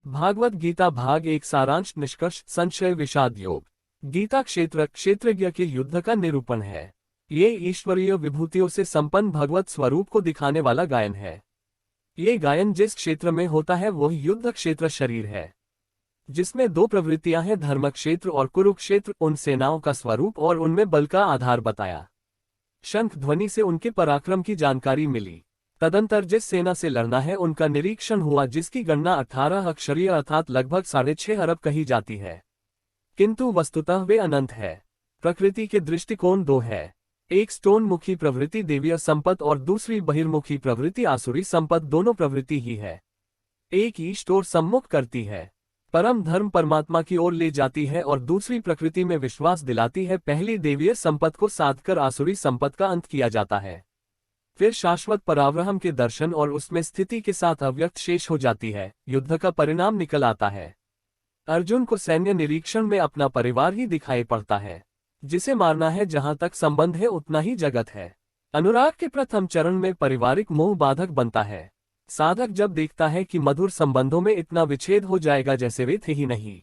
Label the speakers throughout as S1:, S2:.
S1: भागवत गीता भाग एक सारांश निष्कर्ष संशय विषाद योग। गीता क्षेत्रज्ञ के युद्ध का निरूपण है। ये ईश्वरीय विभूतियों से संपन्न भगवत स्वरूप को दिखाने वाला गायन है। ये गायन जिस क्षेत्र में होता है वह युद्ध क्षेत्र शरीर है, जिसमें दो प्रवृत्तियां हैं, धर्म क्षेत्र और कुरुक्षेत्र। उन सेनाओं का स्वरूप और उनमें बल का आधार बताया। शंख ध्वनि से उनके पराक्रम की जानकारी मिली। तदंतर जिस सेना से लड़ना है उनका निरीक्षण हुआ, जिसकी गणना 18 अक्षरीय अर्थात लगभग 6.5 अरब कही जाती है, किंतु वस्तुतः वे अनंत है। प्रकृति के दृष्टिकोण दो है, एक स्टोन मुखी प्रवृत्ति देवीय संपत और दूसरी बहिर्मुखी प्रवृत्ति आसुरी संपत। दोनों प्रवृत्ति ही है, एक ईष्ट और सम्मुख करती है, परम धर्म परमात्मा की ओर ले जाती है और दूसरी प्रकृति में विश्वास दिलाती है। पहली देवीय संपत को साधकर आसुरी संपत का अंत किया जाता है, फिर शाश्वत परावरहम के दर्शन और उसमें स्थिति के साथ अव्यक्त शेष हो जाती है। युद्ध का परिणाम निकल आता है। अर्जुन को सैन्य निरीक्षण में अपना परिवार ही दिखाई पड़ता है। जिसे मारना है, जहां तक संबंध है उतना ही जगत है। अनुराग के प्रथम चरण में पारिवारिक मोह बाधक बनता है। साधक जब देखता है कि मधुर संबंधों में इतना विच्छेद हो जाएगा जैसे वे थे ही नहीं,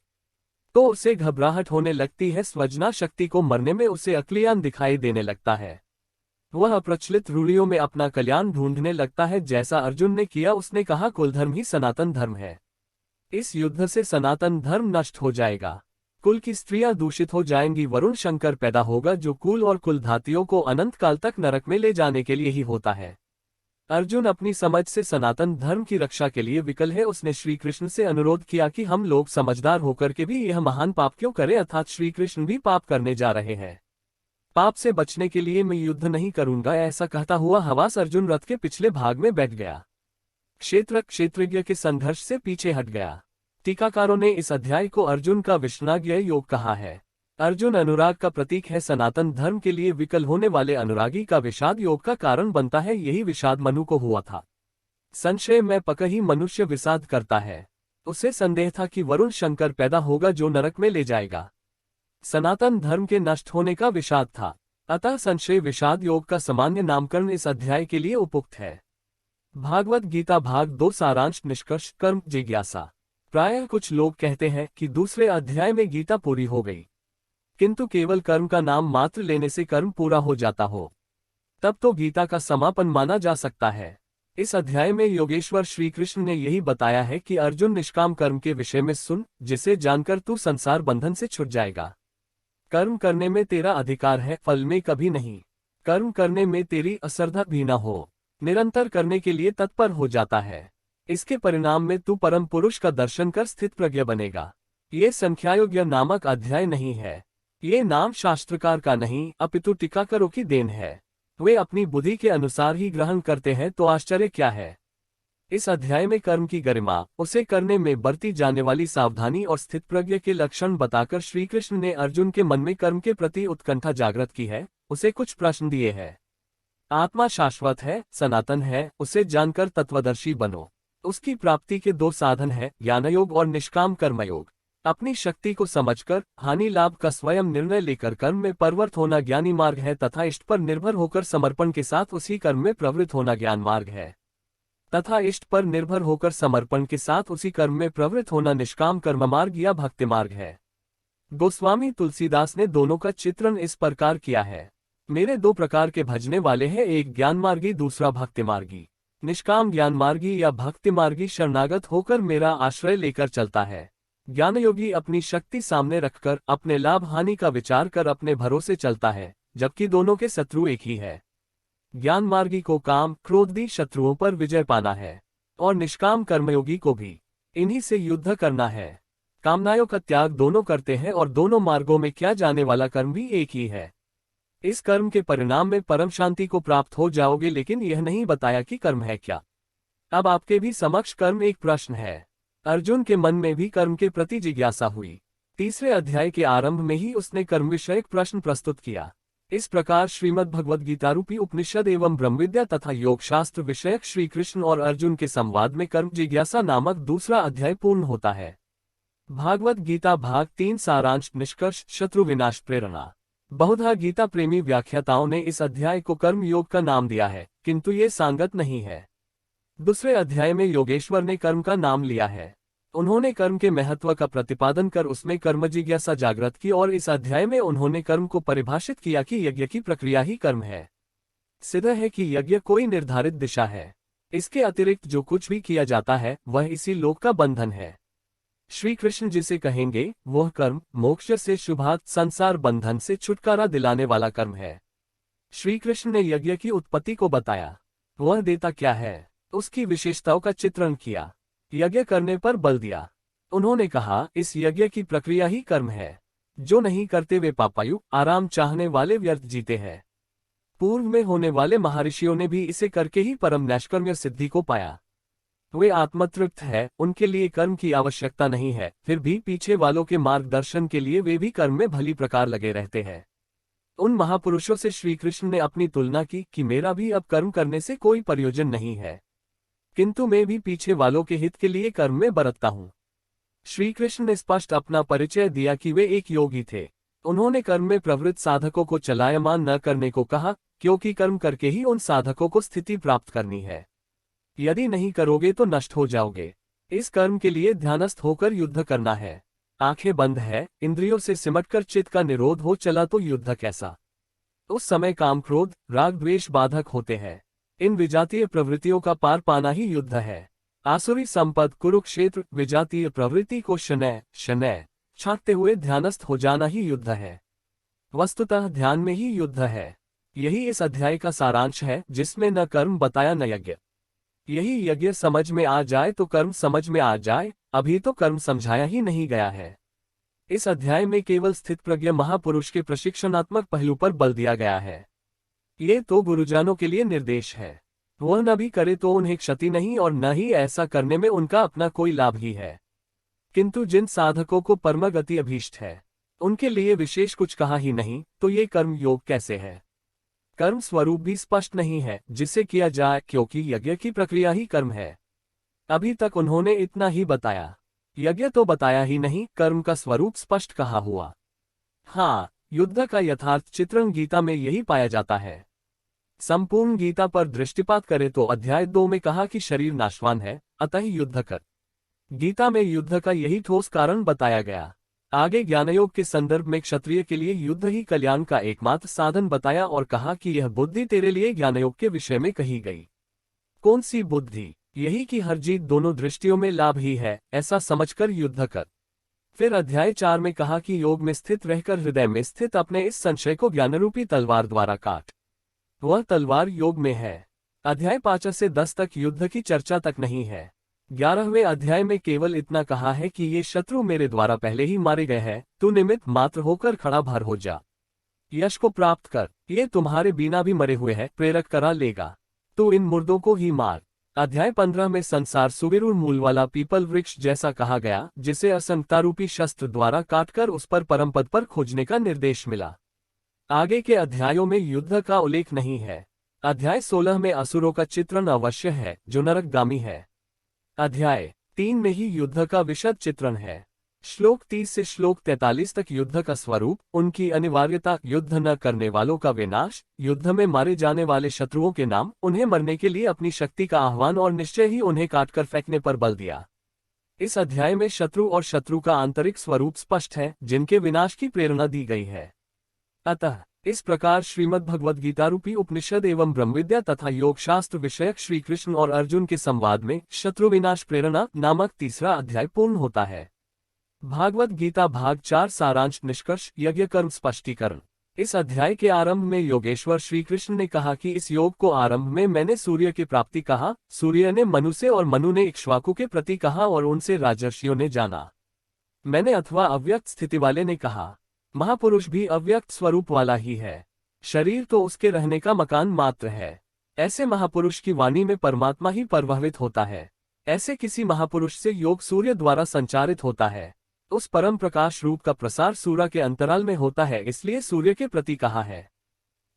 S1: तो उसे घबराहट होने लगती है। स्वजना शक्ति को मरने में उसे अक्लियान दिखाई देने लगता है। वह अप्रचलित रूढ़ियों में अपना कल्याण ढूंढने लगता है, जैसा अर्जुन ने किया। उसने कहा, कुल धर्म ही सनातन धर्म है। इस युद्ध से सनातन धर्म नष्ट हो जाएगा, कुल की स्त्रियां दूषित हो जाएंगी, वरुण शंकर पैदा होगा जो कुल और कुल धातियों को अनंत काल तक नरक में ले जाने के लिए ही होता है। अर्जुन अपनी समझ से सनातन धर्म की रक्षा के लिए विकल है। उसने श्री कृष्ण से अनुरोध किया कि हम लोग समझदार होकर के भी यह महान पाप क्यों करें, अर्थात श्री कृष्ण भी पाप करने जा रहे हैं। पाप से बचने के लिए मैं युद्ध नहीं करूंगा, ऐसा कहता हुआ हवास अर्जुन रथ के पिछले भाग में बैठ गया। क्षेत्रज्ञ के संघर्ष से पीछे हट गया। टीकाकारों ने इस अध्याय को अर्जुन का विषणाज्ञ योग कहा है। अर्जुन अनुराग का प्रतीक है। सनातन धर्म के लिए विकल होने वाले अनुरागी का विषाद योग का कारण बनता है। यही विषाद मनु को हुआ था। संशय में पका ही मनुष्य विषाद करता है। उसे संदेह था कि वरुण शंकर पैदा होगा जो नरक में ले जाएगा। सनातन धर्म के नष्ट होने का विषाद था, अतः संशय विषाद योग का सामान्य नामकरण इस अध्याय के लिए उपयुक्त है। भागवत गीता भाग 2 सारांश निष्कर्ष कर्म जिज्ञासा। प्रायः कुछ लोग कहते हैं कि दूसरे अध्याय में गीता पूरी हो गई, किंतु केवल कर्म का नाम मात्र लेने से कर्म पूरा हो जाता हो, तब तो गीता का समापन माना जा सकता है। इस अध्याय में योगेश्वर श्री कृष्ण ने यही बताया है कि अर्जुन निष्काम कर्म के विषय में सुन, जिसे जानकर तू संसार बंधन से छूट जाएगा। कर्म करने में तेरा अधिकार है, फल में कभी नहीं। कर्म करने में तेरी असरधा भी न हो, निरंतर करने के लिए तत्पर हो जाता है। इसके परिणाम में तू परम पुरुष का दर्शन कर स्थित प्रज्ञ बनेगा। ये संख्यायोग नामक अध्याय नहीं है। ये नाम शास्त्रकार का नहीं, अपितु टीकाकारों की देन है। वे अपनी बुद्धि के अनुसार ही ग्रहण करते हैं, तो आश्चर्य क्या है। इस अध्याय में कर्म की गरिमा, उसे करने में बरती जाने वाली सावधानी और स्थित प्रज्ञ के लक्षण बताकर श्री कृष्ण ने अर्जुन के मन में कर्म के प्रति उत्कंठा जागृत की है। उसे कुछ प्रश्न दिए हैं। आत्मा शाश्वत है, सनातन है, उसे जानकर तत्वदर्शी बनो। उसकी प्राप्ति के 2 साधन है, ज्ञानयोग और निष्काम कर्मयोग। अपनी शक्ति को समझकर हानि लाभ का स्वयं निर्णय लेकर कर्म में प्रवृत्त होना ज्ञानी मार्ग है, तथा इष्ट पर निर्भर होकर समर्पण के साथ उसी कर्म में प्रवृत्त होना ज्ञान मार्ग है, तथा इष्ट पर निर्भर होकर समर्पण के साथ उसी कर्म में प्रवृत्त होना निष्काम कर्म मार्ग या भक्ति मार्ग है। गोस्वामी तुलसीदास ने दोनों का चित्रण इस प्रकार किया है। मेरे 2 प्रकार के भजने वाले हैं, एक ज्ञान मार्गी, दूसरा भक्ति मार्गी। निष्काम ज्ञान मार्गी या भक्ति मार्गी शरणागत होकर मेरा आश्रय लेकर चलता है। ज्ञानयोगी अपनी शक्ति सामने रखकर अपने लाभ हानि का विचार कर अपने भरोसे चलता है, जबकि दोनों के शत्रु एक ही है। ज्ञान मार्गी को काम क्रोधी शत्रुओं पर विजय पाना है, और निष्काम कर्मयोगी को भी इन्हीं से युद्ध करना है। कामनाओं का त्याग दोनों करते हैं, और दोनों मार्गों में किया जाने वाला कर्म भी एक ही है। इस कर्म के परिणाम में परम शांति को प्राप्त हो जाओगे, लेकिन यह नहीं बताया कि कर्म है क्या। अब आपके भी समक्ष कर्म एक प्रश्न है। अर्जुन के मन में भी कर्म के प्रति जिज्ञासा हुई। तीसरे अध्याय के आरंभ में ही उसने कर्म विषयक प्रश्न प्रस्तुत किया। इस प्रकार श्रीमद् भगवद गीता रूपी उपनिषद एवं ब्रह्मविद्या तथा योग शास्त्र विषयक श्री कृष्ण और अर्जुन के संवाद में कर्म जिज्ञासा नामक दूसरा अध्याय पूर्ण होता है। भागवत गीता भाग 3 सारांश निष्कर्ष शत्रु विनाश प्रेरणा। बहुधा गीता प्रेमी व्याख्याताओं ने इस अध्याय को कर्म योग का नाम दिया है, किंतु ये सांगत नहीं है। दूसरे अध्याय में योगेश्वर ने कर्म का नाम लिया है। उन्होंने कर्म के महत्व का प्रतिपादन कर उसमें कर्म जिज्ञासा जागृत की और इस अध्याय में उन्होंने कर्म को परिभाषित किया कि यज्ञ की प्रक्रिया ही कर्म है। सिद्ध है कि यज्ञ कोई निर्धारित दिशा है। इसके अतिरिक्त जो कुछ भी किया जाता है वह इसी लोक का बंधन है। श्री कृष्ण जिसे कहेंगे वह कर्म मोक्ष से शुभात संसार बंधन से छुटकारा दिलाने वाला कर्म है। श्री कृष्ण ने यज्ञ की उत्पत्ति को बताया, वह देता क्या है, उसकी विशेषताओं का चित्रण किया, यज्ञ करने पर बल दिया। उन्होंने कहा इस यज्ञ की प्रक्रिया ही कर्म है। जो नहीं करते वे पापायु आराम चाहने वाले व्यर्थ जीते हैं। पूर्व में होने वाले महर्षियों ने भी इसे करके ही परम नैष्कर्म्य सिद्धि को पाया। वे आत्मतृप्त है, उनके लिए कर्म की आवश्यकता नहीं है, फिर भी पीछे वालों के मार्गदर्शन के लिए वे भी कर्म में भली प्रकार लगे रहते हैं। उन महापुरुषों से श्री कृष्ण ने अपनी तुलना की कि मेरा भी अब कर्म करने से कोई प्रयोजन नहीं है, किंतु मैं भी पीछे वालों के हित के लिए कर्म में बरतता हूँ। श्री कृष्ण ने स्पष्ट अपना परिचय दिया कि वे एक योगी थे। उन्होंने कर्म में प्रवृत्त साधकों को चलायमान न करने को कहा, क्योंकि कर्म करके ही उन साधकों को स्थिति प्राप्त करनी है। यदि नहीं करोगे तो नष्ट हो जाओगे। इस कर्म के लिए ध्यानस्थ होकर युद्ध करना है। आंखें बंद है, इंद्रियों से सिमटकर चित्त का निरोध हो चला तो युद्ध कैसा। उस समय काम क्रोध राग द्वेष बाधक होते हैं। इन विजातीय प्रवृत्तियों का पार पाना ही युद्ध है। आसुरी संपद कुरुक्षेत्र विजातीय प्रवृत्ति को शनैः शनैः छांटते हुए ध्यानस्थ हो जाना ही युद्ध है। वस्तुतः ध्यान में ही युद्ध है। यही इस अध्याय का सारांश है, जिसमें न कर्म बताया न यज्ञ। यही यज्ञ समझ में आ जाए तो कर्म समझ में आ जाए, अभी तो कर्म समझाया ही नहीं गया है। इस अध्याय में केवल स्थित प्रज्ञ महापुरुष के प्रशिक्षणात्मक पहलू पर बल दिया गया है। ये तो गुरुजनों के लिए निर्देश है। वह न भी करे तो उन्हें क्षति नहीं और न ही ऐसा करने में उनका अपना कोई लाभ ही है। किंतु जिन साधकों को परम गति अभीष्ट है, उनके लिए विशेष कुछ कहा ही नहीं, तो ये कर्म योग कैसे है। कर्म स्वरूप भी स्पष्ट नहीं है जिसे किया जाए, क्योंकि यज्ञ की प्रक्रिया ही कर्म है। अभी तक उन्होंने इतना ही बताया। यज्ञ तो बताया ही नहीं, कर्म का स्वरूप स्पष्ट कहा हुआ। हाँ, युद्ध का यथार्थ चित्रण गीता में यही पाया जाता है। संपूर्ण गीता पर दृष्टिपात करें तो अध्याय 2 में कहा कि शरीर नाशवान है, अतः युद्ध कर। गीता में युद्ध का यही ठोस कारण बताया गया। आगे ज्ञानयोग के संदर्भ में क्षत्रिय के लिए युद्ध ही कल्याण का एकमात्र साधन बताया और कहा कि यह बुद्धि तेरे लिए ज्ञानयोग के विषय में कही गई। कौन सी बुद्धि? यही कि हर जीत दोनों दृष्टियों में लाभ ही है, ऐसा समझकर युद्ध कर। फिर अध्याय 4 में कहा कि योग में स्थित रहकर हृदय में स्थित अपने इस संशय को ज्ञानरूपी तलवार द्वारा काट। वह तलवार योग में है। अध्याय 5 से 10 तक युद्ध की चर्चा तक नहीं है। 11वें अध्याय में केवल इतना कहा है कि ये शत्रु मेरे द्वारा पहले ही मारे गए हैं, तू निमित्त मात्र होकर खड़ा भर हो जा। यश को प्राप्त कर, ये तुम्हारे बिना भी मरे हुए हैं, प्रेरक करा लेगा। तू इन मुर्दों को ही मार। अध्याय 15 में संसार सुविरूढ़ मूल वाला पीपल वृक्ष जैसा कहा गया, जिसे असंगतारूपी शस्त्र द्वारा काटकर उस पर परमपद पर खोजने का निर्देश मिला। आगे के अध्यायों में युद्ध का उल्लेख नहीं है। अध्याय 16 में असुरों का चित्रण अवश्य है, जो नरकगामी है। अध्याय 3 में ही युद्ध का विशद चित्रण है। श्लोक 30 से श्लोक 43 तक युद्ध का स्वरूप, उनकी अनिवार्यता, युद्ध न करने वालों का विनाश, युद्ध में मारे जाने वाले शत्रुओं के नाम, उन्हें मरने के लिए अपनी शक्ति का आह्वान और निश्चय ही उन्हें काटकर फेंकने पर बल दिया। इस अध्याय में शत्रु और शत्रु का आंतरिक स्वरूप स्पष्ट है, जिनके विनाश की प्रेरणा दी गई है। अतः इस प्रकार श्रीमद् भगवद गीता रूपी उपनिषद एवं ब्रह्मविद्या तथा योग शास्त्र विषयक श्री कृष्ण और अर्जुन के संवाद में शत्रु विनाश प्रेरणा नामक तीसरा अध्याय पूर्ण होता है। भागवत गीता भाग 4 सारांश निष्कर्ष यज्ञ कर्म स्पष्टीकरण। इस अध्याय के आरंभ में योगेश्वर श्री कृष्ण ने कहा कि इस योग को आरंभ में मैंने सूर्य की प्राप्ति कहा, सूर्य ने मनु से और मनु ने इक्ष्वाकु के प्रति कहा और उनसे राजर्षियों ने जाना। मैंने अथवा अव्यक्त स्थिति वाले ने कहा। महापुरुष भी अव्यक्त स्वरूप वाला ही है, शरीर तो उसके रहने का मकान मात्र है। ऐसे महापुरुष की वाणी में परमात्मा ही प्रभावित होता है। ऐसे किसी महापुरुष से योग सूर्य द्वारा संचारित होता है। उस परम प्रकाश रूप का प्रसार सूर्य के अंतराल में होता है, इसलिए सूर्य के प्रति कहा है।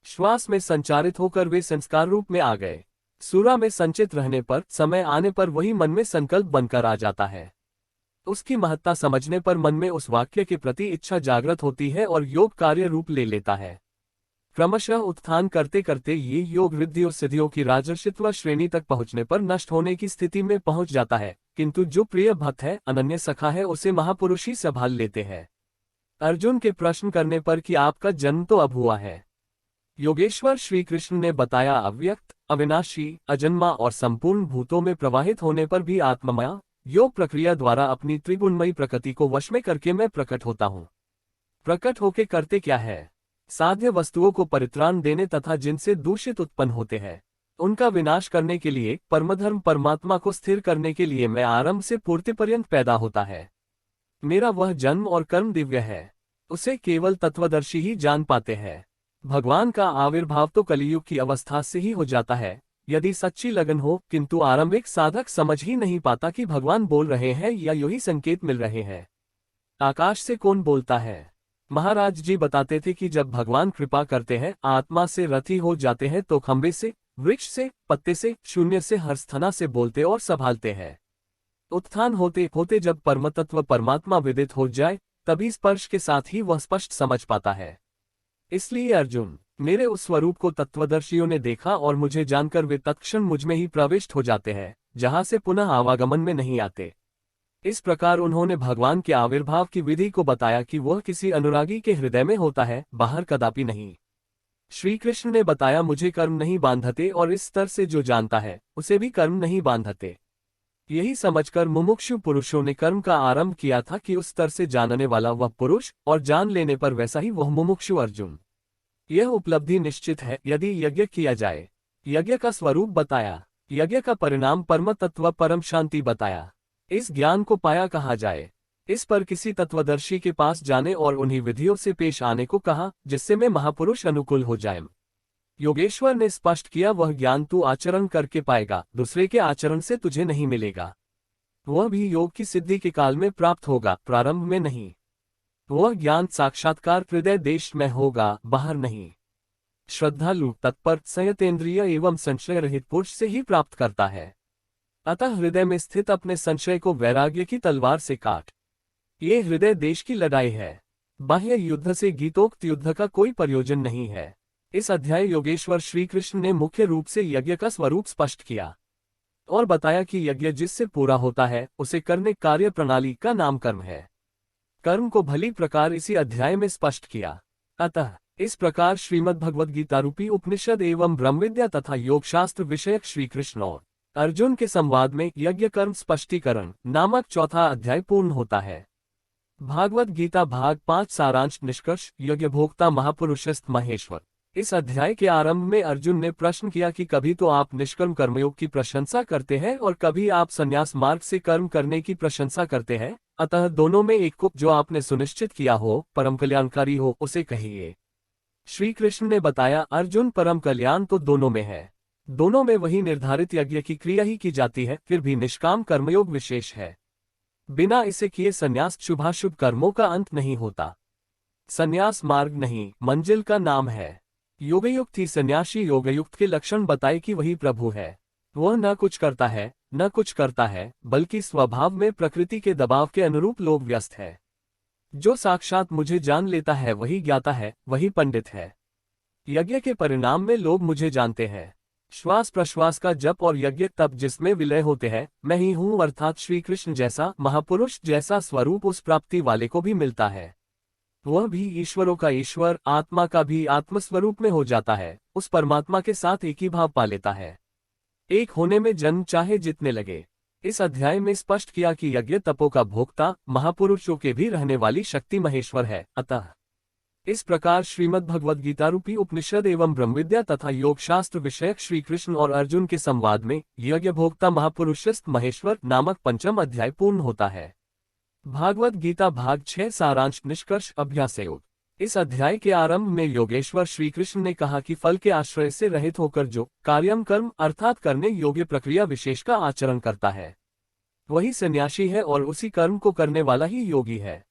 S1: श्वास में संचारित होकर वे संस्कार रूप में आ गए। सूर्य में संचित रहने पर समय आने पर वही मन में संकल्प बनकर आ जाता है। उसकी महत्ता समझने पर मन में उस वाक्य के प्रति इच्छा जागृत होती है और योग कार्य रूप ले लेता है। क्रमशः उत्थान करते करते ये योग रिद्धि और सिद्धियों की राजर्षित्व श्रेणी तक पहुँचने पर नष्ट होने की स्थिति में पहुँच जाता है, किंतु जो प्रिय भक्त है, अनन्य सखा है, उसे महापुरुष ही संभाल लेते हैं। अर्जुन के प्रश्न करने पर कि आपका जन्म तो अब हुआ है, योगेश्वर श्री कृष्ण ने बताया, अव्यक्त, अविनाशी, अजन्मा और संपूर्ण भूतों में प्रवाहित होने पर भी आत्ममय योग प्रक्रिया द्वारा अपनी त्रिगुणमयी प्रकृति को वश में करके मैं प्रकट होता हूँ। प्रकट होके करते क्या है? साध्य वस्तुओं को परित्राण देने तथा जिनसे दूषित उत्पन्न होते हैं उनका विनाश करने के लिए, परमधर्म परमात्मा को स्थिर करने के लिए मैं आरंभ से पूर्ति पर्यंत पैदा होता है। मेरा वह जन्म और कर्म दिव्य है, उसे केवल तत्वदर्शी ही जान पाते हैं। भगवान का आविर्भाव तो कलियुग की अवस्था से ही हो जाता है, यदि सच्ची लगन हो, किंतु आरंभिक साधक समझ ही नहीं पाता कि भगवान बोल रहे हैं या यही संकेत मिल रहे हैं। आकाश से कौन बोलता है? महाराज जी बताते थे कि जब भगवान कृपा करते हैं, आत्मा से रथी हो जाते हैं, तो खंबे से, वृक्ष से, पत्ते से, शून्य से, हर स्थना से बोलते और संभालते हैं। उत्थान होते होते जब परमतत्व परमात्मा विदित हो जाए, तभी स्पर्श के साथ ही वह स्पष्ट समझ पाता है। इसलिए अर्जुन, मेरे उस स्वरूप को तत्वदर्शियों ने देखा और मुझे जानकर वे तत्क्षण मुझ में ही प्रविष्ट हो जाते हैं, जहां से पुनः आवागमन में नहीं आते। इस प्रकार उन्होंने भगवान के आविर्भाव की विधि को बताया कि वह किसी अनुरागी के हृदय में होता है, बाहर कदापि नहीं। श्री कृष्ण ने बताया, मुझे कर्म नहीं बांधते और इस स्तर से जो जानता है उसे भी कर्म नहीं बांधते। यही समझकर मुमुक्षु पुरुषों ने कर्म का आरंभ किया था कि उस स्तर से जानने वाला वह पुरुष और जान लेने पर वैसा ही वह मुमुक्षु अर्जुन। यह उपलब्धि निश्चित है यदि यज्ञ किया जाए। यज्ञ का स्वरूप बताया, यज्ञ का परिणाम परम तत्व परम शांति बताया। इस ज्ञान को पाया कहा जाए, इस पर किसी तत्वदर्शी के पास जाने और उन्हीं विधियों से पेश आने को कहा, जिससे मैं महापुरुष अनुकूल हो जाए। योगेश्वर ने स्पष्ट किया, वह ज्ञान तू आचरण करके पाएगा, दूसरे के आचरण से तुझे नहीं मिलेगा। वह भी योग की सिद्धि के काल में प्राप्त होगा, प्रारंभ में नहीं। वह ज्ञान साक्षात्कार हृदय देश में होगा, बाहर नहीं। श्रद्धालु, तत्पर, संयतेंद्रिय एवं संशय रहित पुरुष से ही प्राप्त करता है। अतः हृदय में स्थित अपने संशय को वैराग्य की तलवार से काट। ये हृदय देश की लड़ाई है, बाह्य युद्ध से गीतोक्त युद्ध का कोई प्रयोजन नहीं है। इस अध्याय योगेश्वर श्री कृष्ण ने मुख्य रूप से यज्ञ का स्वरूप स्पष्ट किया और बताया कि यज्ञ जिससे पूरा होता है उसे करने कार्य प्रणाली का नाम कर्म है। कर्म को भली प्रकार इसी अध्याय में स्पष्ट किया। अतः इस प्रकार श्रीमद् भगवद गीता रूपी उपनिषद एवं ब्रह्मविद्या तथा योग शास्त्र विषयक श्री कृष्ण और अर्जुन के संवाद में यज्ञ कर्म स्पष्टीकरण नामक चौथा अध्याय पूर्ण होता है। भागवत गीता भाग 5 सारांश निष्कर्ष। यज्ञ भोक्ता महापुरुषस्थ महेश्वर। इस अध्याय के आरंभ में अर्जुन ने प्रश्न किया कि कभी तो आप निष्कर्म कर्मयोग की प्रशंसा करते हैं और कभी आप संन्यास मार्ग से कर्म करने की प्रशंसा करते हैं, अतः दोनों में एक को जो आपने सुनिश्चित किया हो, परम कल्याणकारी हो, उसे कहिए। श्री कृष्ण ने बताया, अर्जुन, परम कल्याण तो दोनों में है। दोनों में वही निर्धारित यज्ञ की क्रिया ही की जाती है, फिर भी निष्काम कर्मयोग विशेष है। बिना इसे किए संन्यास शुभाशुभ कर्मों का अंत नहीं होता। संन्यास मार्ग नहीं, मंजिल का नाम है। योगयुक्त ही सन्यासी योगयुक्त के लक्षण बताए कि वही प्रभु है। वह न कुछ करता है, न कुछ करता है, बल्कि स्वभाव में प्रकृति के दबाव के अनुरूप लोग व्यस्त है। जो साक्षात मुझे जान लेता है वही ज्ञाता है, वही पंडित है। यज्ञ के परिणाम में लोग मुझे जानते हैं। श्वास प्रश्वास का जप और यज्ञ तप जिसमें विलय होते हैं, मैं ही हूँ, अर्थात श्री कृष्ण जैसा महापुरुष जैसा स्वरूप उस प्राप्ति वाले को भी मिलता है। वह भी ईश्वरों का ईश्वर, आत्मा का भी आत्मस्वरूप में हो जाता है, उस परमात्मा के साथ एक ही भाव पा लेता है। एक होने में जन्म चाहे जितने लगे। इस अध्याय में स्पष्ट किया कि यज्ञ तपों का भोक्ता महापुरुषों के भी रहने वाली शक्ति महेश्वर है। अतः इस प्रकार श्रीमद् भगवद गीता रूपी उपनिषद एवं ब्रह्मविद्या तथा योग शास्त्र विषयक श्री कृष्ण और अर्जुन के संवाद में यज्ञ भोक्ता महापुरुषस्थ महेश्वर नामक पंचम अध्याय पूर्ण होता है। भागवत गीता भाग 6 सारांश निष्कर्ष अभ्यास योग। इस अध्याय के आरंभ में योगेश्वर श्री कृष्ण ने कहा कि फल के आश्रय से रहित होकर जो कार्यम कर्म अर्थात करने योग्य प्रक्रिया विशेष का आचरण करता है वही सन्यासी है और उसी कर्म को करने वाला ही योगी है।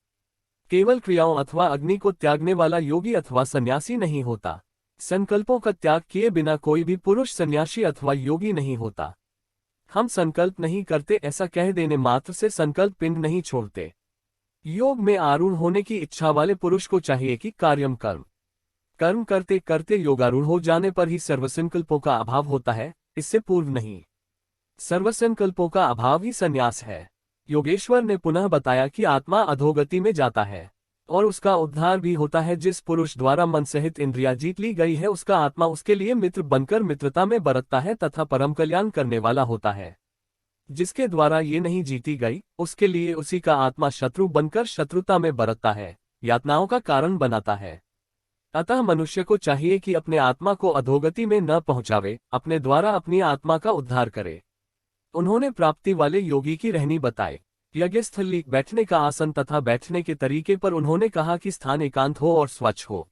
S1: केवल क्रियाओं अथवा अग्नि को त्यागने वाला योगी अथवा सन्यासी नहीं होता। संकल्पों का त्याग किए बिना कोई भी पुरुष सन्यासी अथवा योगी नहीं होता। हम संकल्प नहीं करते ऐसा कह देने मात्र से संकल्प पिंड नहीं छोड़ते। योग में आरूढ़ होने की इच्छा वाले पुरुष को चाहिए कि कार्यम कर्म कर्म करते करते योगारूढ़ हो जाने पर ही सर्वसंकल्पों का अभाव होता है, इससे पूर्व नहीं। सर्वसंकल्पों का अभाव ही संन्यास है। योगेश्वर ने पुनः बताया कि आत्मा अधोगति में जाता है और उसका उद्धार भी होता है। जिस पुरुष द्वारा मन सहित इंद्रिया जीत ली गई है, उसका आत्मा उसके लिए मित्र बनकर मित्रता में बरतता है तथा परम कल्याण करने वाला होता है। जिसके द्वारा ये नहीं जीती गई, उसके लिए उसी का आत्मा शत्रु बनकर शत्रुता में बरतता है, यातनाओं का कारण बनाता है। अतः मनुष्य को चाहिए कि अपने आत्मा को अधोगति में न पहुंचावे, अपने द्वारा अपनी आत्मा का उद्धार करे। उन्होंने प्राप्ति वाले योगी की रहनी बताई। यज्ञस्थली बैठने का आसन तथा बैठने के तरीके पर उन्होंने कहा कि स्थान एकांत हो और स्वच्छ हो।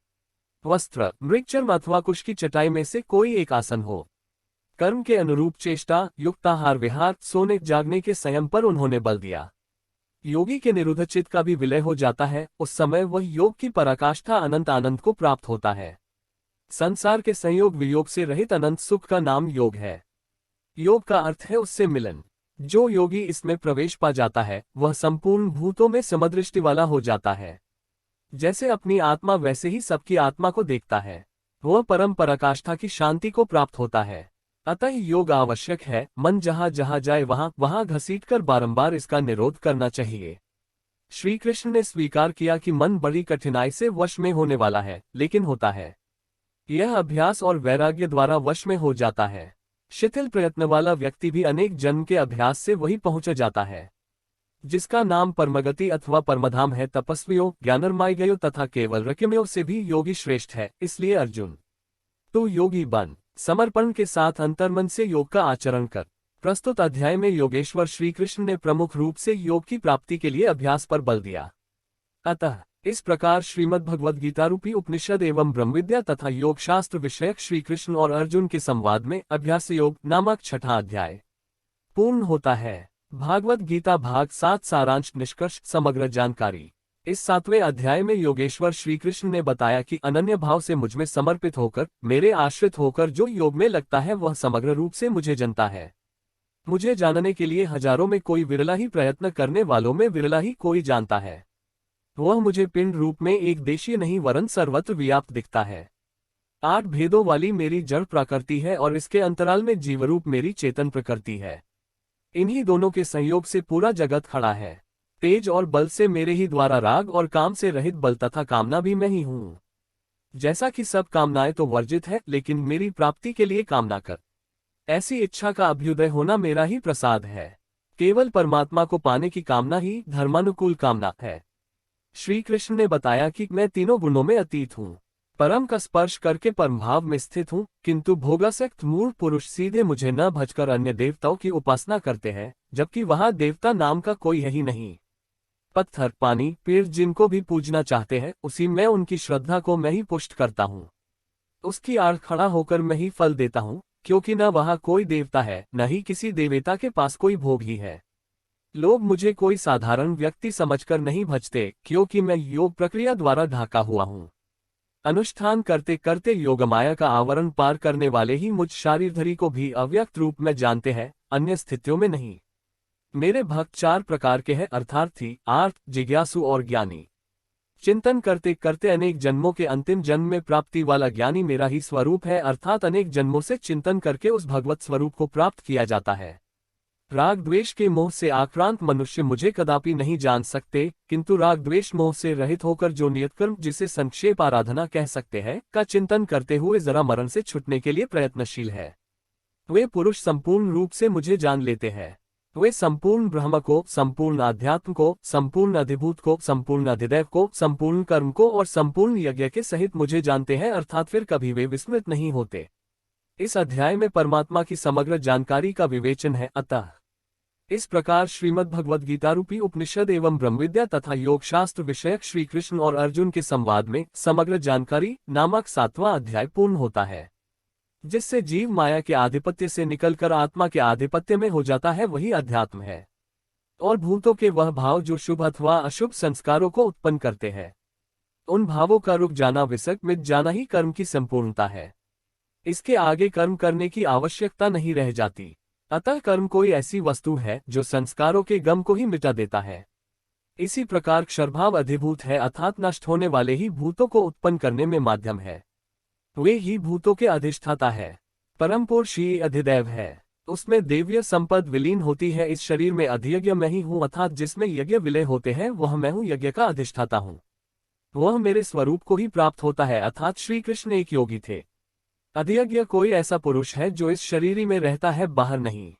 S1: वस्त्र, मृगचर्म अथवा कुश की चटाई में से कोई एक आसन हो। कर्म के अनुरूप चेष्टा, युक्ताहार विहार, सोने जागने के संयम पर उन्होंने बल दिया। योगी के निरुद्ध चित्त का भी विलय हो जाता है, उस समय वह योग की पराकाष्ठा अनंत आनंद को प्राप्त होता है। संसार के संयोग वियोग से रहित अनंत सुख का नाम योग है। योग का अर्थ है उससे मिलन। जो योगी इसमें प्रवेश पा जाता है, वह संपूर्ण भूतों में समदृष्टि वाला हो जाता है। जैसे अपनी आत्मा वैसे ही सबकी आत्मा को देखता है। वह परम पराकाष्ठा की शांति को प्राप्त होता है। अतः योग आवश्यक है। मन जहां जहां जाए वहां वहां घसीटकर बारंबार इसका निरोध करना चाहिए। श्री कृष्ण ने स्वीकार किया कि मन बड़ी कठिनाई से वश में होने वाला है, लेकिन होता है। यह अभ्यास और वैराग्य द्वारा वश में हो जाता है। शिथिल प्रयत्न वाला व्यक्ति भी अनेक जन्म के अभ्यास से वही पहुंच जाता है जिसका नाम परमगति अथवा परमधाम है। तपस्वियों, ज्ञानर्मायगयों तथा केवल रकिमयों से भी योगी श्रेष्ठ है। इसलिए अर्जुन, तू योगी बन, समर्पण के साथ अंतर्मन से योग का आचरण कर। प्रस्तुत अध्याय में योगेश्वर श्री कृष्ण ने प्रमुख रूप से योग की प्राप्ति के लिए अभ्यास पर बल दिया। अतः इस प्रकार श्रीमद् भगवद गीता रूपी उपनिषद एवं ब्रह्मविद्या तथा योग शास्त्र विषयक श्री कृष्ण और अर्जुन के संवाद में अभ्यास योग नामक छठा अध्याय पूर्ण होता है। भागवत गीता भाग 7 सारांश निष्कर्ष समग्र जानकारी। इस 7वें अध्याय में योगेश्वर श्री कृष्ण ने बताया कि अनन्य भाव से मुझमें समर्पित होकर, मेरे आश्रित होकर जो योग में लगता है वह समग्र रूप से मुझे जानता है। मुझे जानने के लिए हजारों में कोई विरला ही प्रयत्न करने वालों में विरला ही कोई जानता है। वह मुझे पिंड रूप में एक देशीय नहीं वरन सर्वत्र व्याप्त दिखता है। 8 भेदों वाली मेरी जड़ प्रकृति है और इसके अंतराल में जीवरूप मेरी चेतन प्रकृति है। इन्हीं दोनों के संयोग से पूरा जगत खड़ा है। तेज और बल से मेरे ही द्वारा राग और काम से रहित बल तथा कामना भी मैं ही हूँ। जैसा कि सब कामनाएं तो वर्जित है, लेकिन मेरी प्राप्ति के लिए कामना कर, ऐसी इच्छा का अभ्युदय होना मेरा ही प्रसाद है। केवल परमात्मा को पाने की कामना ही धर्मानुकूल कामना है। श्री कृष्ण ने बताया कि मैं तीनों गुणों में अतीत हूँ, परम का स्पर्श करके परमभाव में स्थित हूँ, किंतु भोगासक्त मूढ़ पुरुष सीधे मुझे न भजकर अन्य देवताओं की उपासना करते हैं, जबकि वहां देवता नाम का कोई है ही नहीं। पत्थर, पानी, पेड़ जिनको भी पूजना चाहते हैं, उसी में उनकी श्रद्धा को मैं ही पुष्ट करता हूँ। उसकी आड़ खड़ा होकर मैं ही फल देता हूँ, क्योंकि न वहां कोई देवता है, न ही किसी देवता के पास कोई भोग ही है। लोग मुझे कोई साधारण व्यक्ति समझकर नहीं भजते, क्योंकि मैं योग प्रक्रिया द्वारा ढाका हुआ हूँ। अनुष्ठान करते करते योगमाया का आवरण पार करने वाले ही मुझ शारीरधरी को भी अव्यक्त रूप में जानते हैं, अन्य स्थितियों में नहीं। मेरे भक्त 4 प्रकार के हैं, अर्थार्थी, आर्त, जिज्ञासु और ज्ञानी। चिंतन करते करते अनेक जन्मों के अंतिम जन्म में प्राप्ति वाला ज्ञानी मेरा ही स्वरूप है, अर्थात अनेक जन्मों से चिंतन करके उस भगवत स्वरूप को प्राप्त किया जाता है। राग द्वेष के मोह से आक्रांत मनुष्य मुझे कदापि नहीं जान सकते, किंतु राग द्वेष मोह से रहित होकर जो नियतकर्म, जिसे संक्षेप आराधना कह सकते हैं, का चिंतन करते हुए जरा मरण से छुटने के लिए प्रयत्नशील है, वे पुरुष संपूर्ण रूप से मुझे जान लेते हैं। वे संपूर्ण ब्रह्म को, संपूर्ण आध्यात्म को, संपूर्ण अधिभूत को, संपूर्ण अधिदैव को, संपूर्ण कर्म को और संपूर्ण यज्ञ के सहित मुझे जानते हैं, अर्थात फिर कभी वे विस्मृत नहीं होते। इस अध्याय में परमात्मा की समग्र जानकारी का विवेचन है। अतः इस प्रकार श्रीमद् भगवद गीता रूपी उपनिषद एवं ब्रह्मविद्या तथा योग शास्त्र विषयक श्री कृष्ण और अर्जुन के संवाद में समग्र जानकारी नामक 7वां अध्याय पूर्ण होता है, जिससे जीव माया के आधिपत्य से निकलकर आत्मा के आधिपत्य में हो जाता है, वही अध्यात्म है। और भूतों के वह भाव जो शुभ अथवा अशुभ संस्कारों को उत्पन्न करते हैं, उन भावों का रुक जाना, विसर्ग मिट जाना ही कर्म की संपूर्णता है। इसके आगे कर्म करने की आवश्यकता नहीं रह जाती। अतः कर्म कोई ऐसी वस्तु है जो संस्कारों के गम को ही मिटा देता है। इसी प्रकार क्षरभाव अधिभूत है, अर्थात नष्ट होने वाले ही भूतों को उत्पन्न करने में माध्यम है। वे ही भूतों के अधिष्ठाता है। परम पुरुष ही अधिदैव है। उसमें देवीय संपद विलीन होती है। इस शरीर में अधियज्ञ मैं ही हूँ, अर्थात जिसमें यज्ञ विलय होते हैं वह मैं हूँ, यज्ञ का अधिष्ठाता हूँ। वह मेरे स्वरूप को ही प्राप्त होता है, अर्थात श्री कृष्ण एक योगी थे। अधियज्ञ कोई ऐसा पुरुष है जो इस शरीर में रहता है, बाहर नहीं।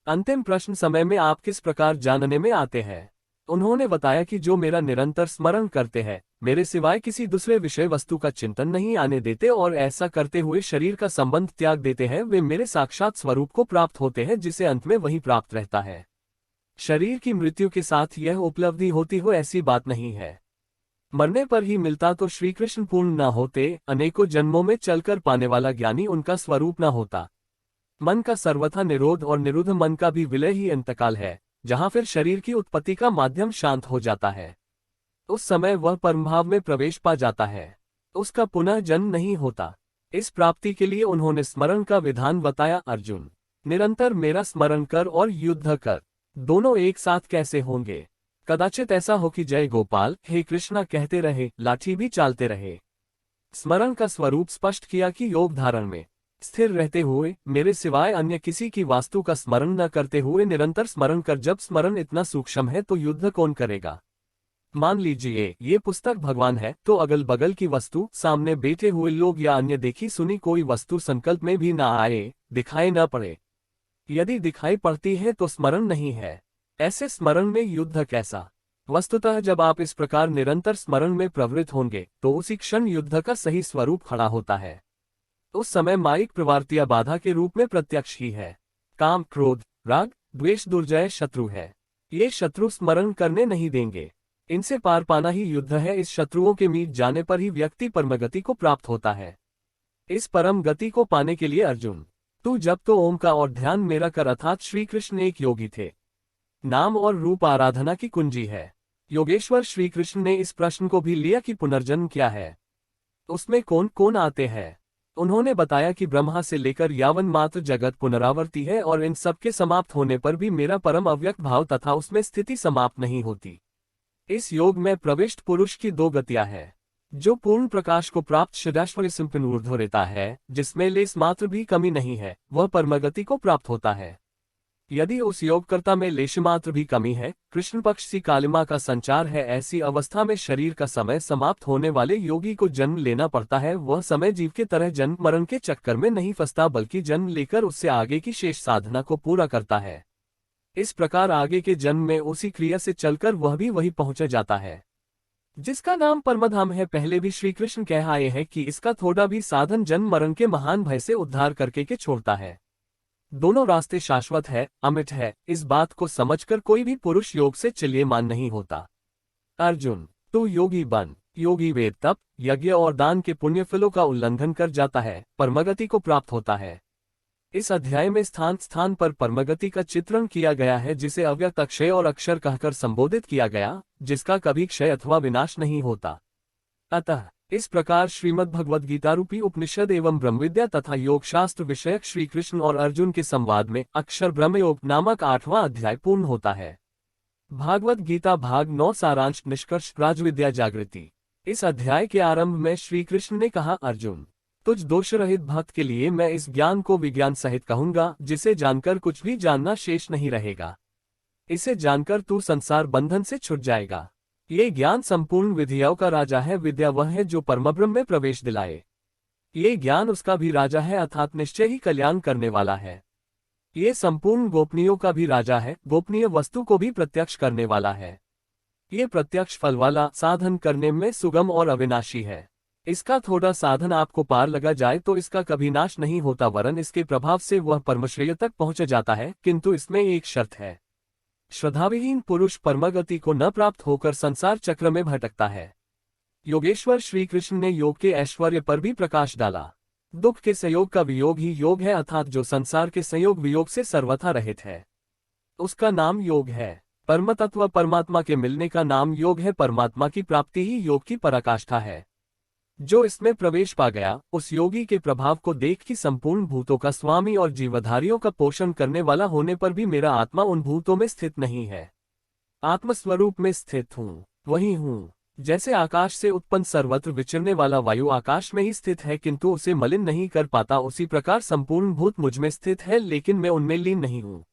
S1: अंतिम प्रश्न समय में आप किस प्रकार जानने में आते हैं? उन्होंने बताया कि जो मेरा निरंतर स्मरण करते हैं, मेरे सिवाय किसी दूसरे विषय वस्तु का चिंतन नहीं आने देते और ऐसा करते हुए शरीर का संबंध त्याग देते हैं, वे मेरे साक्षात स्वरूप को प्राप्त होते हैं, जिसे अंत में वही प्राप्त रहता है। शरीर की मृत्यु के साथ यह उपलब्धि होती हो ऐसी बात नहीं है। मरने पर ही मिलता तो श्री कृष्ण पूर्ण न होते, अनेकों जन्मों में चलकर पाने वाला ज्ञानी उनका स्वरूप न होता। मन का सर्वथा निरोध और निरुद्ध मन का भी विलय ही अंतकाल है, जहां फिर शरीर की उत्पत्ति का माध्यम शांत हो जाता है। उस समय वह परमभाव में प्रवेश पा जाता है, उसका पुनः जन्म नहीं होता। इस प्राप्ति के लिए उन्होंने स्मरण का विधान बताया। अर्जुन, निरंतर मेरा स्मरण कर और युद्ध कर, दोनों एक साथ कैसे होंगे? कदाचित ऐसा हो कि जय गोपाल, हे कृष्णा कहते रहे, लाठी भी चालते रहे। स्मरण का स्वरूप स्पष्ट किया कि योग धारण में स्थिर रहते हुए, मेरे सिवाय अन्य किसी की वास्तु का स्मरण न करते हुए निरंतर स्मरण कर। जब स्मरण इतना सूक्ष्म है तो युद्ध कौन करेगा? मान लीजिए ये पुस्तक भगवान है, तो अगल बगल की वस्तु, सामने बैठे हुए लोग या अन्य देखी सुनी कोई वस्तु संकल्प में भी न आए, दिखाई न पड़े। यदि दिखाई पड़ती है तो स्मरण नहीं है। ऐसे स्मरण में युद्ध कैसा? वस्तुतः जब आप इस प्रकार निरंतर स्मरण में प्रवृत्त होंगे तो उसी क्षण युद्ध का सही स्वरूप खड़ा होता है। उस समय माइक प्रवृत्तियां बाधा के रूप में प्रत्यक्ष ही है। काम, क्रोध, राग, द्वेष दुर्जय शत्रु है। ये शत्रु स्मरण करने नहीं देंगे। इनसे पार पाना ही युद्ध है। इस शत्रुओं के मीट जाने पर ही व्यक्ति परमगति को प्राप्त होता है। इस परम गति को पाने के लिए अर्जुन, तू जब तो ओम का और ध्यान मेरा कर, अर्थात श्री कृष्ण एक योगी थे। नाम और रूप आराधना की कुंजी है। योगेश्वर श्री कृष्ण ने इस प्रश्न को भी लिया कि पुनर्जन्म क्या है, उसमें कौन कौन आते हैं। उन्होंने बताया कि ब्रह्मा से लेकर यावन मात्र जगत पुनरावर्ती है और इन सब के समाप्त होने पर भी मेरा परम अव्यक्त भाव तथा उसमें स्थिति समाप्त नहीं होती। इस योग में प्रविष्ट पुरुष की दो गतियां हैं। जो पूर्ण प्रकाश को प्राप्त शदाश्वरी संपन्न ऊर्ध्व रहता है, जिसमें लेस मात्र भी कमी नहीं है, वह परमगति को प्राप्त होता है। यदि उस योगकर्ता में लेश मात्र भी कमी है, कृष्ण पक्ष सी कालिमा का संचार है, ऐसी अवस्था में शरीर का समय समाप्त होने वाले योगी को जन्म लेना पड़ता है। वह समय जीव के तरह जन्म मरण के चक्कर में नहीं फंसता, बल्कि जन्म लेकर उससे आगे की शेष साधना को पूरा करता है। इस प्रकार आगे के जन्म में उसी क्रिया से चलकर वह भी वही पहुंच जाता है जिसका नाम परमधाम है। पहले भी श्री कृष्ण कह आए हैं कि इसका थोड़ा भी साधन जन्म मरण के महान भय से उद्धार करके के छोड़ता है। दोनों रास्ते शाश्वत है, अमिट है। इस बात को समझकर कोई भी पुरुष योग से चलिएमान नहीं होता। अर्जुन, तू योगी बन। योगी वेद, तप, यज्ञ और दान के पुण्य फलों का उल्लंघन कर जाता है, परमगति को प्राप्त होता है। इस अध्याय में स्थान स्थान पर परमगति का चित्रण किया गया है, जिसे अव्यक्त अक्षय और अक्षर कहकर संबोधित किया गया, जिसका कभी क्षय अथवा विनाश नहीं होता। अतः इस प्रकार श्रीमद् भगवद गीता रूपी उपनिषद एवं ब्रह्मविद्या तथा योग शास्त्र विषयक श्री कृष्ण और अर्जुन के संवाद में अक्षर ब्रह्मयोग नामक 8वां अध्याय पूर्ण होता है। भागवत गीता भाग 9 सारांश निष्कर्ष राजविद्या जागृति। इस अध्याय के आरंभ में श्री कृष्ण ने कहा, अर्जुन, तुझ दोष रहित भक्त के लिए मैं इस ज्ञान को विज्ञान सहित कहूंगा, जिसे जानकर कुछ भी जानना शेष नहीं रहेगा। इसे जानकर तू संसार बंधन से छूट जाएगा। ये ज्ञान संपूर्ण विद्याओं का राजा है। विद्या वह है जो परमब्रह्म में प्रवेश दिलाए। ये ज्ञान उसका भी राजा है, अर्थात निश्चय ही कल्याण करने वाला है। ये संपूर्ण गोपनीयों का भी राजा है, गोपनीय वस्तु को भी प्रत्यक्ष करने वाला है। ये प्रत्यक्ष फल वाला, साधन करने में सुगम और अविनाशी है। इसका थोड़ा साधन आपको पार लगा जाए तो इसका कभी नाश नहीं होता, वरन इसके प्रभाव से वह परमश्रेय तक पहुंच जाता है। किंतु इसमें एक शर्त है, श्रद्धाविहीन पुरुष परमगति को न प्राप्त होकर संसार चक्र में भटकता है। योगेश्वर श्री कृष्ण ने योग के ऐश्वर्य पर भी प्रकाश डाला। दुख के संयोग का वियोग ही योग है, अर्थात जो संसार के संयोग वियोग से सर्वथा रहित है, उसका नाम योग है। परम तत्व परमात्मा के मिलने का नाम योग है। परमात्मा की प्राप्ति ही योग की पराकाष्ठा है। जो इसमें प्रवेश पा गया, उस योगी के प्रभाव को देख कि संपूर्ण भूतों का स्वामी और जीवधारियों का पोषण करने वाला होने पर भी मेरा आत्मा उन भूतों में स्थित नहीं है, आत्मस्वरूप में स्थित हूँ, वही हूँ जैसे आकाश से उत्पन्न सर्वत्र विचरने वाला वायु आकाश में ही स्थित है किंतु उसे मलिन नहीं कर पाता, उसी प्रकार संपूर्ण भूत मुझ में स्थित है लेकिन मैं उनमें लीन नहीं हूँ।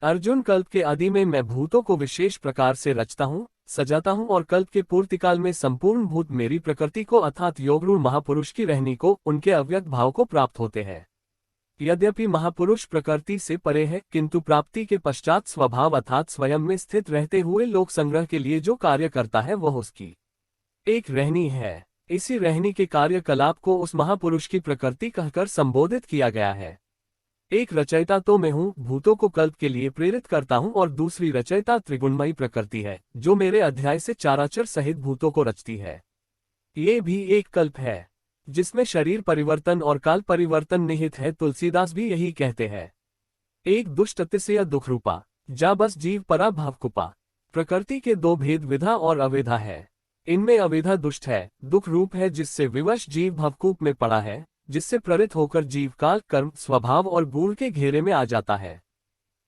S1: अर्जुन, कल्प के आदि में मैं भूतों को विशेष प्रकार से रचता हूँ, सजाता हूँ और कल्प के पूर्तिकाल में संपूर्ण भूत मेरी प्रकृति को अर्थात योगरूढ़ महापुरुष की रहनी को, उनके अव्यक्त भाव को प्राप्त होते हैं। यद्यपि महापुरुष प्रकृति से परे है किंतु प्राप्ति के पश्चात स्वभाव अर्थात स्वयं में स्थित रहते हुए लोक संग्रह के लिए जो कार्य करता है वह उसकी एक रहनी है। इसी रहनी के कार्यकलाप को उस महापुरुष की प्रकृति कहकर संबोधित किया गया है। एक रचयिता तो मैं हूँ, भूतों को कल्प के लिए प्रेरित करता हूँ, और दूसरी रचयिता त्रिगुणमयी प्रकृति है जो मेरे अध्याय से चाराचर सहित भूतों को रचती है। ये भी एक कल्प है जिसमें शरीर परिवर्तन और काल परिवर्तन निहित है। तुलसीदास भी यही कहते हैं। एक दुष्ट अतिशय दुख रूपा, जा बस जीव परा भावकुपा। प्रकृति के दो भेद, विधा और अवेधा है। इनमें अवेधा दुष्ट है, दुख रूप है, जिससे विवश जीव भवकूप में पड़ा है, जिससे प्रेरित होकर जीव काल, कर्म, स्वभाव और गुण के घेरे में आ जाता है।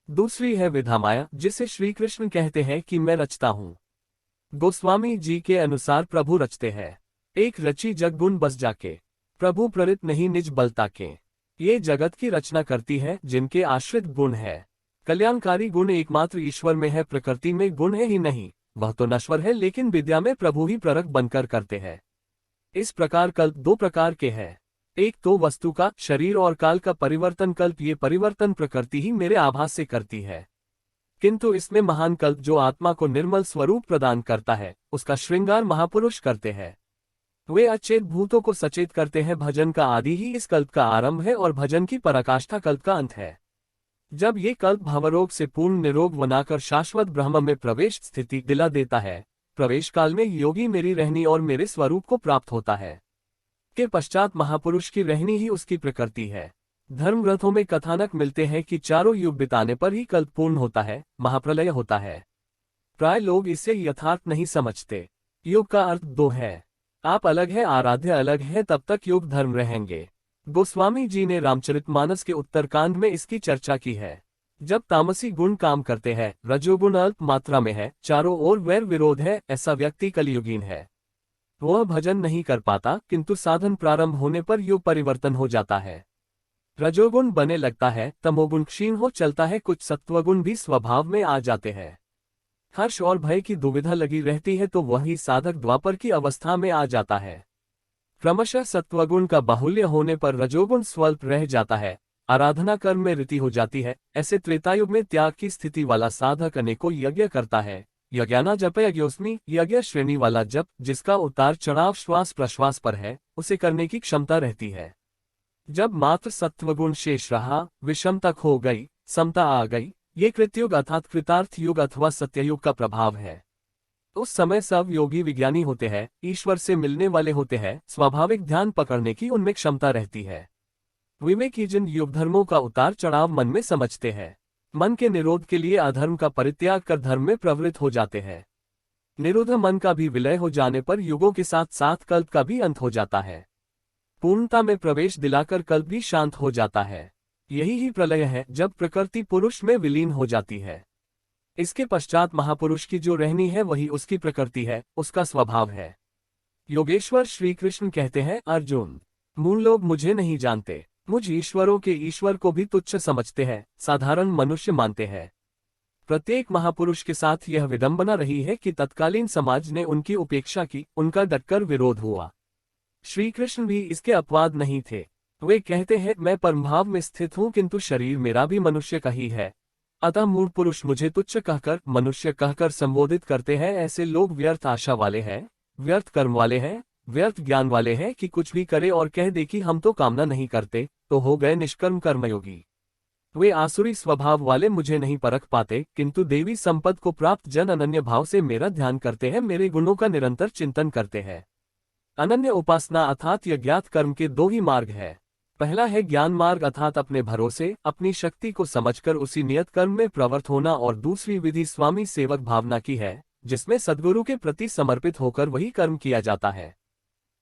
S1: दूसरी है विधा माया, जिसे श्री कृष्ण कहते हैं कि मैं रचता हूँ। गोस्वामी जी के अनुसार प्रभु रचते हैं। एक रची जग गुण बस जाके, प्रभु प्रेरित नहीं निज बल ताके। ये जगत की रचना करती है जिनके आश्रित गुण है। कल्याणकारी गुण एकमात्र ईश्वर में है, प्रकृति में गुण है ही नहीं, वह तो नश्वर है, लेकिन विद्या में प्रभु ही प्ररक बनकर करते हैं। इस प्रकार कल्प दो प्रकार के हैं। एक तो वस्तु का, शरीर और काल का परिवर्तन कल्प। ये परिवर्तन प्रकृति ही मेरे आभास से करती है, किंतु इसमें महान कल्प जो आत्मा को निर्मल स्वरूप प्रदान करता है, उसका श्रृंगार महापुरुष करते हैं। वे अचेत भूतों को सचेत करते हैं। भजन का आदि ही इस कल्प का आरंभ है और भजन की पराकाष्ठा कल्प का अंत है। जब ये कल्प भवरोग से पूर्ण निरोग बनाकर शाश्वत ब्रह्म में प्रवेश स्थिति दिला देता है, प्रवेश काल में योगी मेरी रहनी और मेरे स्वरूप को प्राप्त होता है। के पश्चात महापुरुष की रहनी ही उसकी प्रकृति है। धर्म ग्रंथों में कथानक मिलते हैं कि चारों युग बिताने पर ही कल्प पूर्ण होता है, महाप्रलय होता है। प्राय लोग इसे यथार्थ नहीं समझते। युग का अर्थ दो है, आप अलग है, आराध्य अलग है, तब तक युग धर्म रहेंगे। गोस्वामी जी ने रामचरितमानस के उत्तरकांड में इसकी चर्चा की है। जब तामसी गुण काम करते हैं, रजोगुण अल्प मात्रा में है, चारों ओर वैर विरोध है, ऐसा व्यक्ति कलियुगीन है। वह भजन नहीं कर पाता, किंतु साधन प्रारंभ होने पर युग परिवर्तन हो जाता है। रजोगुण बने लगता है, तमोगुण क्षीण हो चलता है, कुछ सत्वगुण भी स्वभाव में आ जाते हैं। हर्ष और भय की दुविधा लगी रहती है तो वही साधक द्वापर की अवस्था में आ जाता है। क्रमशः सत्वगुण का बाहुल्य होने पर रजोगुण स्वल्प रह जाता है, आराधना कर्म में रीति हो जाती है। ऐसे त्रेतायुग में त्याग की स्थिति वाला साधक अनेकों यज्ञ करता है। यज्ञाना जप यज्ञोस्मि, यज्ञ श्रेणी वाला जप जिसका उतार चढ़ाव श्वास प्रश्वास पर है, उसे करने की क्षमता रहती है। जब मात्र सत्वगुण शेष रहा, विषमता खो गई, समता आ गई, ये कृतयुग अर्थात कृतार्थ युग अथवा सत्ययुग का प्रभाव है। उस समय सब योगी विज्ञानी होते हैं, ईश्वर से मिलने वाले होते हैं, स्वाभाविक ध्यान पकड़ने की उनमें क्षमता रहती है। विवेकी जन युग धर्मों का उतार चढ़ाव मन में समझते हैं। मन के निरोध के लिए अधर्म का परित्याग कर धर्म में प्रवृत्त हो जाते हैं। निरुद्ध मन का भी विलय हो जाने पर युगों के साथ साथ कल्प का भी अंत हो जाता है। पूर्णता में प्रवेश दिलाकर कल्प भी शांत हो जाता है। यही ही प्रलय है, जब प्रकृति पुरुष में विलीन हो जाती है। इसके पश्चात महापुरुष की जो रहनी है वही उसकी प्रकृति है, उसका स्वभाव है। योगेश्वर श्री कृष्ण कहते हैं, अर्जुन, मूल लोग मुझे नहीं जानते, मुझ ईश्वरों के ईश्वर को भी तुच्छ समझते हैं, साधारण मनुष्य मानते हैं। प्रत्येक महापुरुष के साथ यह विडंबना रही है कि तत्कालीन समाज ने उनकी उपेक्षा की, उनका डटकर विरोध हुआ। श्री कृष्ण भी इसके अपवाद नहीं थे। वे कहते हैं, मैं परमभाव में स्थित हूँ किंतु शरीर मेरा भी मनुष्य का ही है, अतः मूढ़ पुरुष मुझे तुच्छ कहकर, मनुष्य कहकर संबोधित करते हैं। ऐसे लोग व्यर्थ आशा वाले हैं, व्यर्थ कर्म वाले हैं, व्यर्थ ज्ञान वाले हैं कि कुछ भी करे और कह दे कि हम तो कामना नहीं करते, तो हो गए निष्कर्म कर्मयोगी। वे आसुरी स्वभाव वाले मुझे नहीं परख पाते, किंतु देवी संपद को प्राप्त जन अनन्य भाव से मेरा ध्यान करते हैं, मेरे गुणों का निरंतर चिंतन करते हैं। अनन्य उपासना अर्थात यज्ञात कर्म के दो ही मार्ग है। पहला है ज्ञान मार्ग अर्थात अपने भरोसे, अपनी शक्ति को समझकर उसी नियत कर्म में प्रवृत्त होना, और दूसरी विधि स्वामी सेवक भावना की है, जिसमें सद्गुरु के प्रति समर्पित होकर वही कर्म किया जाता है।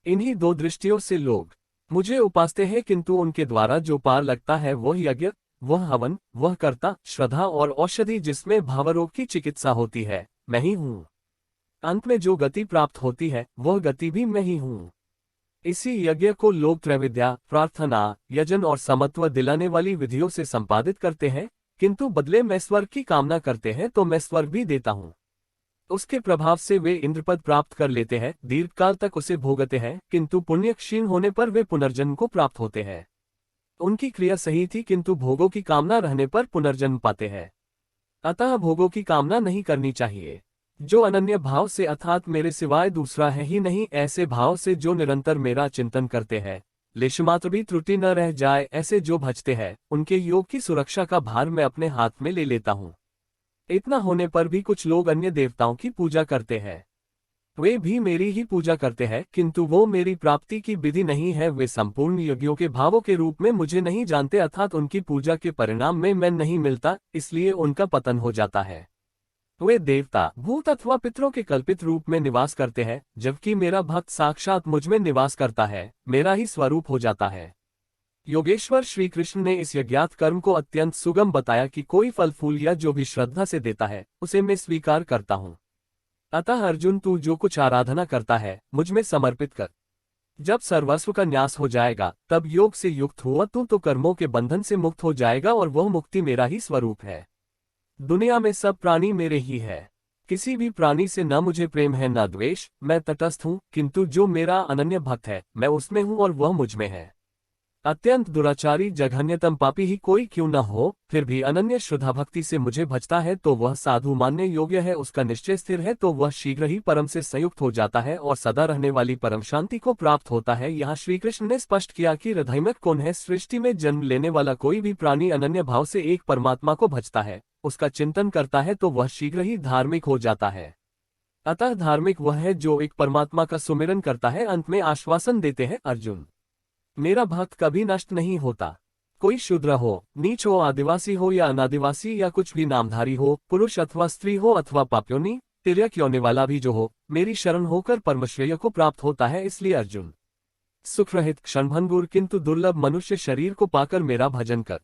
S1: इन्हीं दो दृष्टियों से लोग मुझे उपासते हैं, किंतु उनके द्वारा जो पार लगता है वह यज्ञ, वह हवन, वह कर्ता, श्रद्धा और औषधि जिसमें भावरोग की चिकित्सा होती है, मैं ही हूँ। अंत में जो गति प्राप्त होती है वह गति भी मैं ही हूँ। इसी यज्ञ को लोग त्रैविद्या, प्रार्थना, यजन और समत्व दिलाने वाली विधियों से संपादित करते हैं, किंतु बदले में स्वर्ग की कामना करते हैं तो मैं स्वर्ग भी देता हूँ। उसके प्रभाव से वे इंद्रपद प्राप्त कर लेते हैं, दीर्घकाल तक उसे भोगते हैं, किंतु पुण्य क्षीण होने पर वे पुनर्जन्म को प्राप्त होते हैं। उनकी क्रिया सही थी, किंतु भोगों की कामना रहने पर पुनर्जन्म पाते हैं। अतः भोगों की कामना नहीं करनी चाहिए। जो अनन्य भाव से अर्थात मेरे सिवाय दूसरा है ही नहीं, ऐसे भाव से जो निरंतर मेरा चिंतन करते हैं, लेशमात्र भी त्रुटि न रह जाए, ऐसे जो भजते हैं, उनके योग की सुरक्षा का भार मैं अपने हाथ में ले लेता हूँ। इतना होने पर भी कुछ लोग अन्य देवताओं की पूजा करते हैं। वे भी मेरी ही पूजा करते हैं, किंतु वो मेरी प्राप्ति की विधि नहीं है। वे संपूर्ण यज्ञों के भावों के रूप में मुझे नहीं जानते, अर्थात उनकी पूजा के परिणाम में मैं नहीं मिलता, इसलिए उनका पतन हो जाता है। वे देवता, भूत अथवा पितरों के कल्पित रूप में निवास करते हैं, जबकि मेरा भक्त साक्षात मुझ में निवास करता है, मेरा ही स्वरूप हो जाता है। योगेश्वर श्री कृष्ण ने इस यज्ञात कर्म को अत्यंत सुगम बताया कि कोई फल फूल या जो भी श्रद्धा से देता है उसे मैं स्वीकार करता हूँ। अतः अर्जुन, तू जो कुछ आराधना करता है मुझ में समर्पित कर। जब सर्वस्व का न्यास हो जाएगा तब योग से युक्त हुआ तू तो कर्मों के बंधन से मुक्त हो जाएगा और वह मुक्ति मेरा ही स्वरूप है। दुनिया में सब प्राणी मेरे ही है। किसी भी प्राणी से न मुझे प्रेम है न द्वेष, मैं तटस्थ हूँ, किंतु जो मेरा अनन्य भक्त है मैं उसमें हूँ और वह मुझ में है। अत्यंत दुराचारी जघन्यतम पापी ही कोई क्यों न हो, फिर भी अनन्य श्रद्धा भक्ति से मुझे भजता है तो वह साधु मानने योग्य है, उसका निश्चय स्थिर है तो वह शीघ्र ही परम से संयुक्त हो जाता है और सदा रहने वाली परम शांति को प्राप्त होता है। यहाँ श्री कृष्ण ने स्पष्ट किया कि हृदयमत कौन है। सृष्टि में जन्म लेने वाला कोई भी प्राणी अनन्य भाव से एक परमात्मा को भजता है, उसका चिंतन करता है तो वह शीघ्र ही धार्मिक हो जाता है। अतः धार्मिक वह है जो एक परमात्मा का सुमिरन करता है। अंत में आश्वासन देते हैं, अर्जुन मेरा भक्त कभी नष्ट नहीं होता। कोई शूद्र हो, नीच हो, आदिवासी हो या अनादिवासी या कुछ भी नामधारी हो, पुरुष अथवा स्त्री हो अथवा पाप्योनी, तिर्यक योनि वाला भी जो हो, मेरी शरण होकर परमश्रेय को प्राप्त होता है। इसलिए अर्जुन, सुख रहित क्षणभंगुर किंतु दुर्लभ मनुष्य शरीर को पाकर मेरा भजन कर।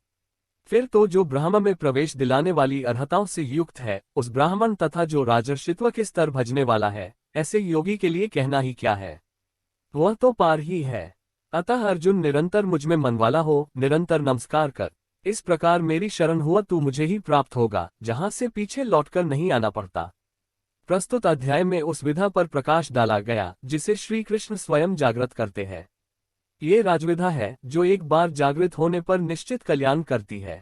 S1: फिर तो जो ब्रह्म में प्रवेश दिलाने वाली अर्हताओं से युक्त है, उस ब्राह्मण तथा जो राजर्षित्व के स्तर भजने वाला है, ऐसे योगी के लिए कहना ही क्या है, वह तो पार ही है। अतः अर्जुन, निरंतर मुझ में मनवाला हो, निरंतर नमस्कार कर। इस प्रकार मेरी शरण हुआ तू मुझे ही प्राप्त होगा, जहां से पीछे लौटकर नहीं आना पड़ता। प्रस्तुत अध्याय में उस विधा पर प्रकाश डाला गया जिसे श्री कृष्ण स्वयं जागृत करते हैं। ये राजविधा है जो एक बार जागृत होने पर निश्चित कल्याण करती है।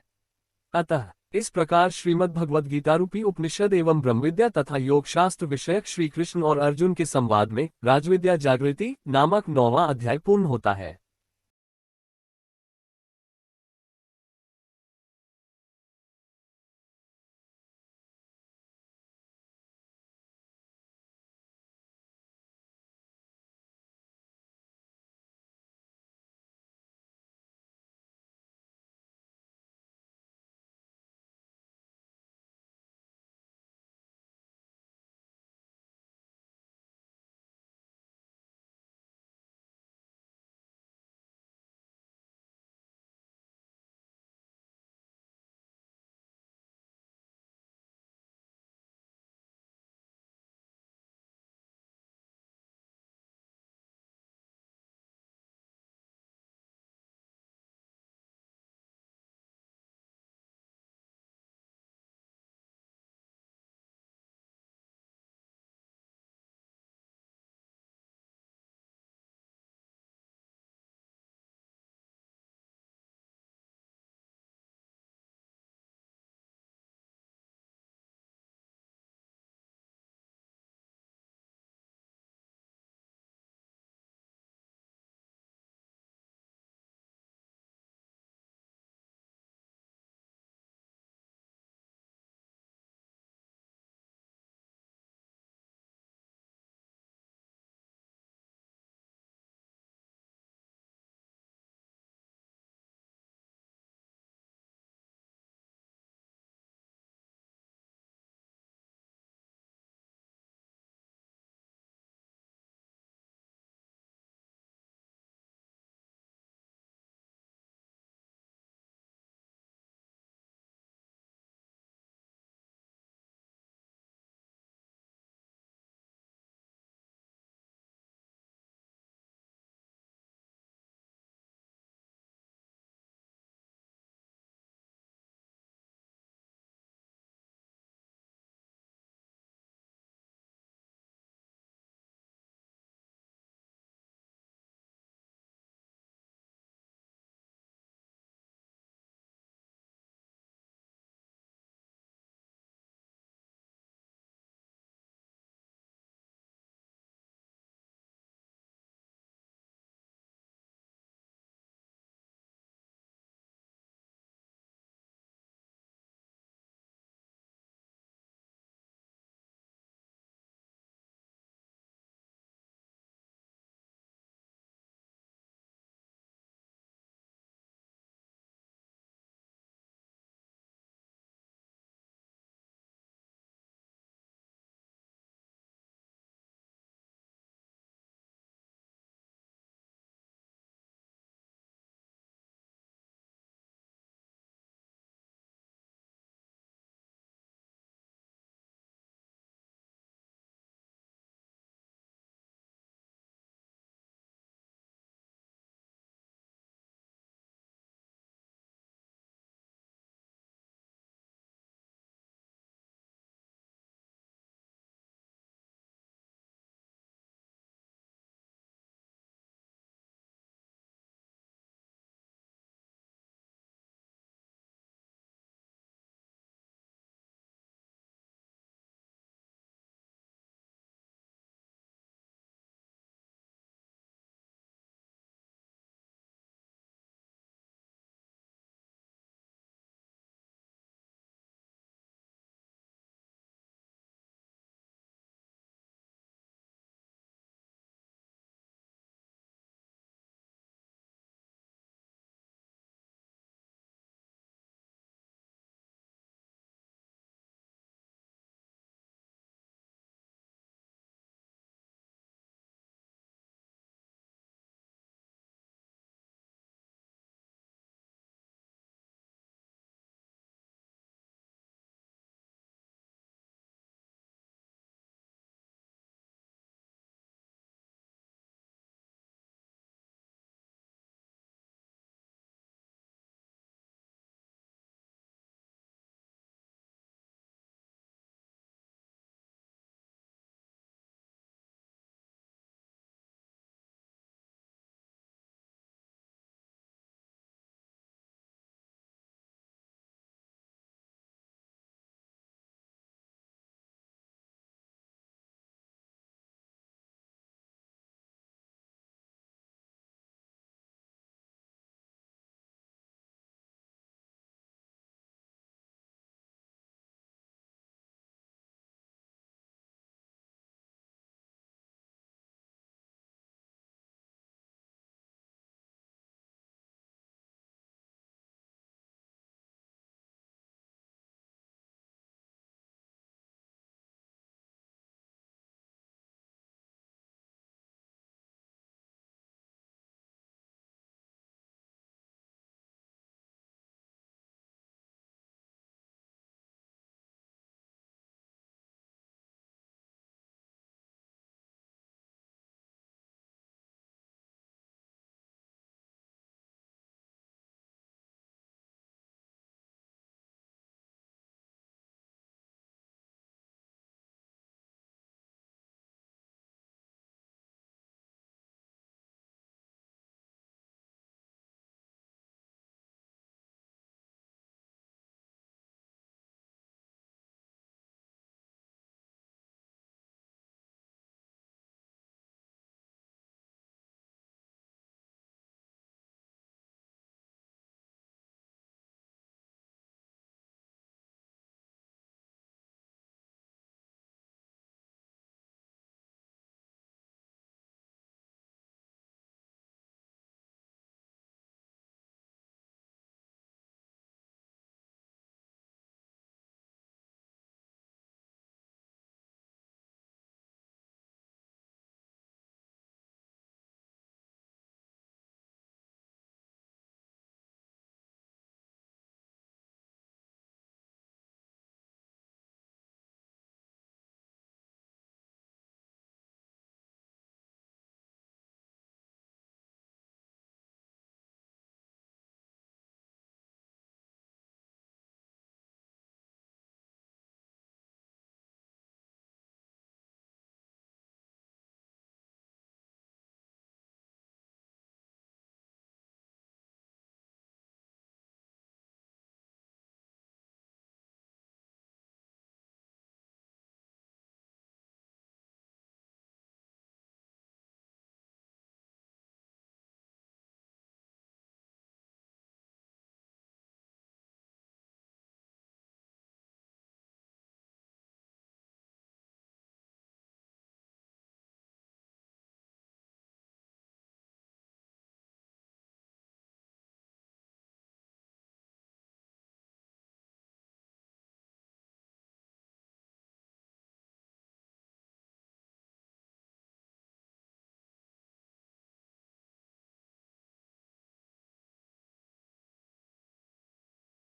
S1: अतः इस प्रकार श्रीमद् भगवद गीता रूपी उपनिषद एवं ब्रह्मविद्या तथा योग शास्त्र विषयक श्री कृष्ण और अर्जुन के संवाद में राजविद्या जागृति नामक 9वां अध्याय पूर्ण होता है।